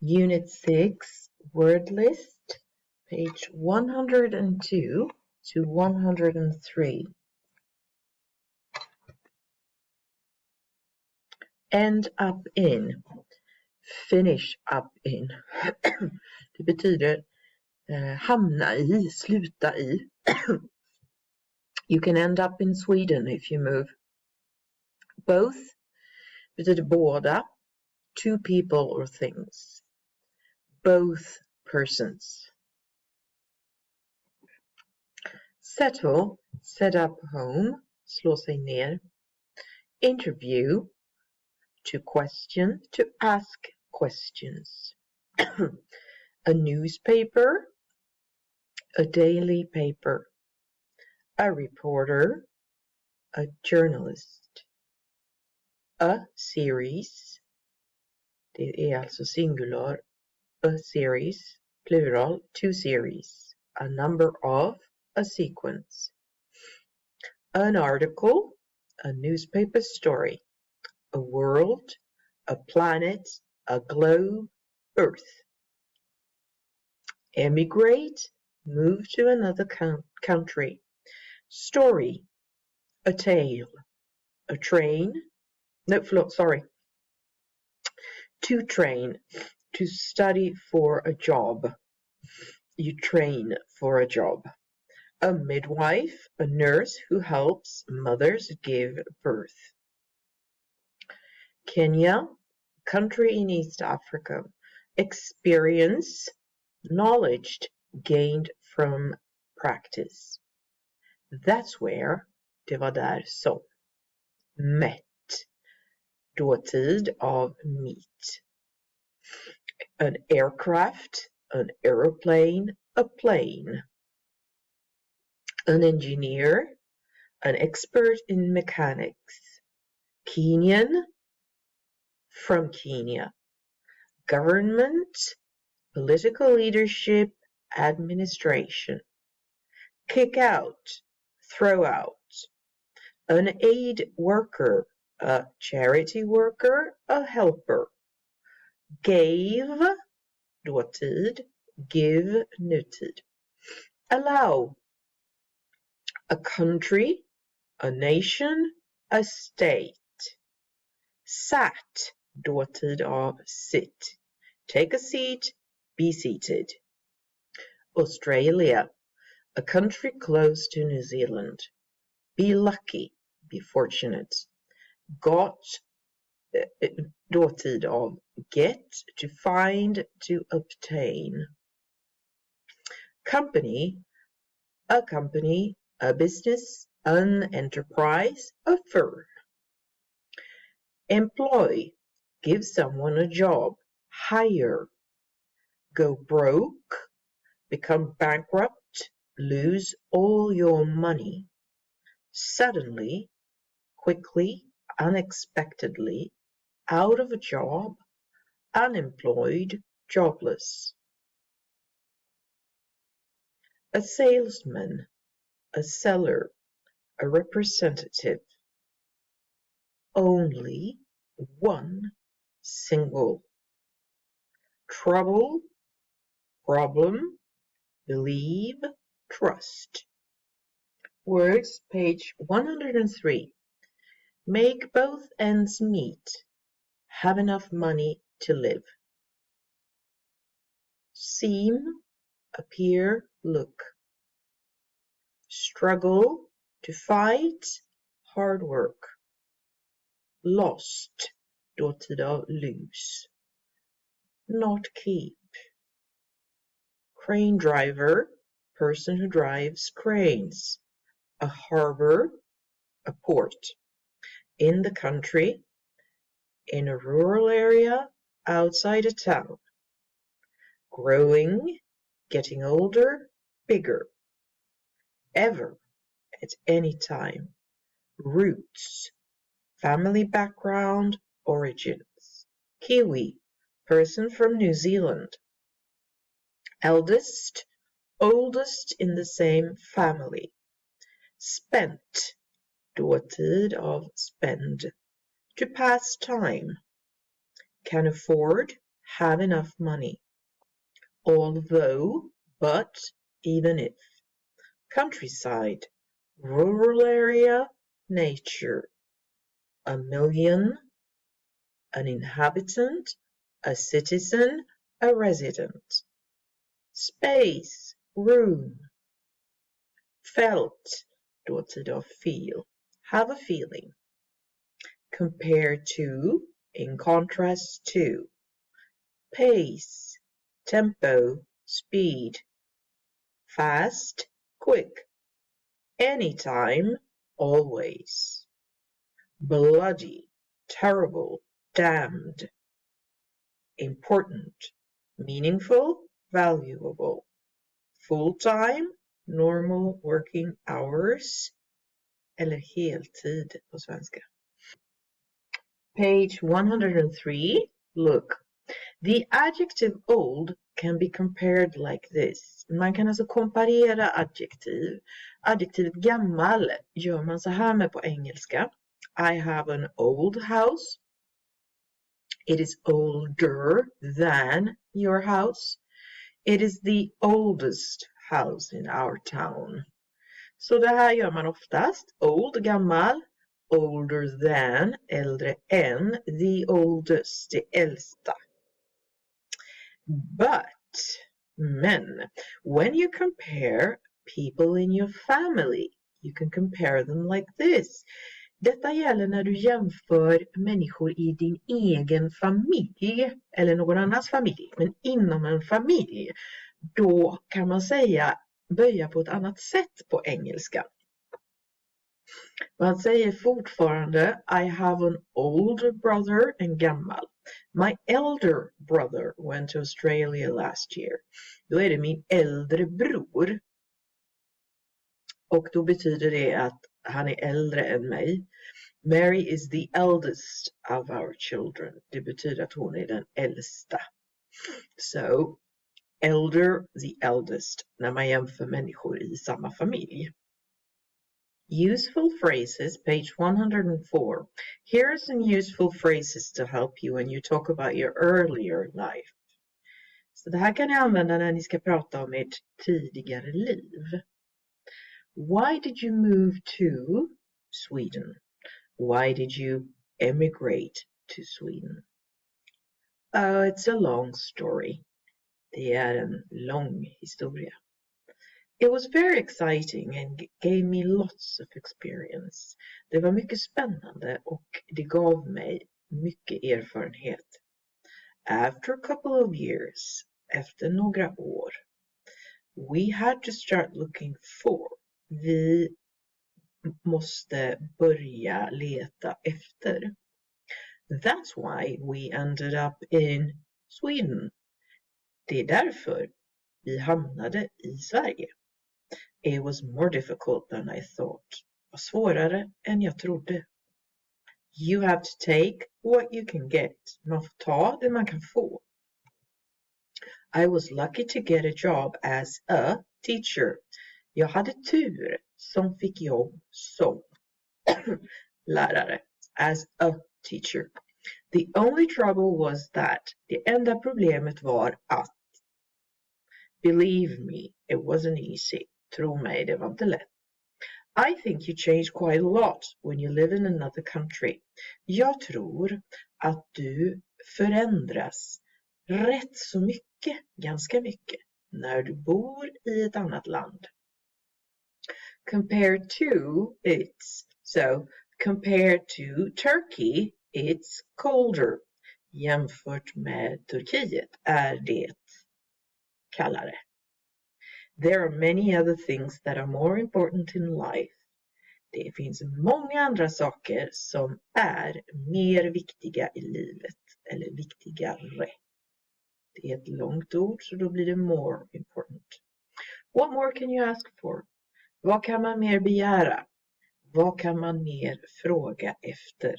Unit 6, word list, page 102 to 103. End up in, finish up in. Det betyder hamna i, sluta i. You can end up in Sweden if you move. Both betyder båda, two people or things. Both persons. Settle, set up home, slå sig ner. Interview, to question, to ask questions. A newspaper, a daily paper. A reporter, a journalist. A series, det är alltså singular. A series, plural, two series. A number of, a sequence. An article, a newspaper story. A world, a planet, a globe, Earth. Emigrate, move to another country. Story, a tale. A train, to train, to study for a job. You train for a job. A midwife, a nurse who helps mothers give birth. Kenya, country in East Africa. Experience, knowledge gained from practice. That's where, det var där som. Met, dåtid av meet. An aircraft, an aeroplane, a plane. An engineer, an expert in mechanics. Kenyan, from Kenya. Government, political leadership, administration. Kick out, throw out. An aid worker, a charity worker, a helper. Gave, dåtid, give, nutid. Allow, a country, a nation, a state. Sat, dåtid av sit. Take a seat, be seated. Australia, a country close to New Zealand. Be lucky, be fortunate. Got, dåtid av get, to find, to obtain. Company, a business, an enterprise, a firm. Employ, give someone a job, hire. Go broke, become bankrupt, lose all your money. Suddenly, quickly, unexpectedly, out of a job, unemployed, jobless. A salesman, a seller, a representative. Only, one, single. Trouble, problem, believe, trust. Words, page 103. Make both ends meet. Have enough money to live. Seem, appear, look. Struggle, to fight, hard work. Lost, dåtid av lose. Not keep. Crane driver, person who drives cranes. A harbor, a port. In the country, in a rural area, outside a town. Growing, getting older, bigger. Ever, at any time. Roots, family background, origins. Kiwi, person from New Zealand. Eldest, oldest in the same family. Spent, dåtid av spend. To pass time. Can afford, have enough money. Although, but, even if. Countryside, rural area, nature. A million, an inhabitant, a citizen, a resident. Space, room. Felt, dåtid av feel, have a feeling. Compare to, in contrast to. Pace, tempo, speed. Fast, quick. Anytime, always. Bloody, terrible, damned. Important, meaningful, valuable. Full-time, normal working hours. Eller heltid på svenska. Page 103. Look. The adjective old can be compared like this. Man kan alltså komparera adjektiv. Adjektivet gammal gör man så här med på engelska. I have an old house. It is older than your house. It is the oldest house in our town. Så det här gör man oftast. Old, gammal. Older than, äldre än. The oldest, det äldsta. But, men, when you compare people in your family, you can compare them like this. Detta gäller när du jämför människor i din egen familj eller någon annans familj, men inom en familj. Då kan man säga böja på ett annat sätt på engelska. Man säger fortfarande I have an older brother, en gammal. My elder brother went to Australia last year. Då är det min äldre bror. Och då betyder det att han är äldre än mig. Mary is the eldest of our children. Det betyder att hon är den äldsta. So, elder, the eldest. När man jämför människor i samma familj. Useful phrases, page 104. Here are some useful phrases to help you when you talk about your earlier life. Så det här kan ni använda när ni ska prata om ert tidigare liv. Why did you move to Sweden? Why did you emigrate to Sweden? Oh, it's a long story. Det är en lång historia. It was very exciting and gave me lots of experience. Det var mycket spännande och det gav mig mycket erfarenhet. After a couple of years, efter några år, we had to start looking for. Vi måste börja leta efter. That's why we ended up in Sweden. Det är därför vi hamnade i Sverige. It was more difficult than I thought. Det var svårare än jag trodde. You have to take what you can get. Man får ta det man kan få. I was lucky to get a job as a teacher. Jag hade tur som fick jobb som lärare. As a teacher. The only trouble was that. Det enda problemet var att. Believe me, it wasn't easy. Tro mig, det var inte lätt. I think you change quite a lot when you live in another country. Jag tror att du förändras rätt så mycket, ganska mycket, när du bor i ett annat land. Compared to, it's, so, compared to Turkey, it's colder. Jämfört med Turkiet är det kallare. There are many other things that are more important in life. Det finns många andra saker som är mer viktiga i livet, eller viktigare. Det är ett långt ord, så då blir det more important. What more can you ask for? Vad kan man mer begära? Vad kan man mer fråga efter?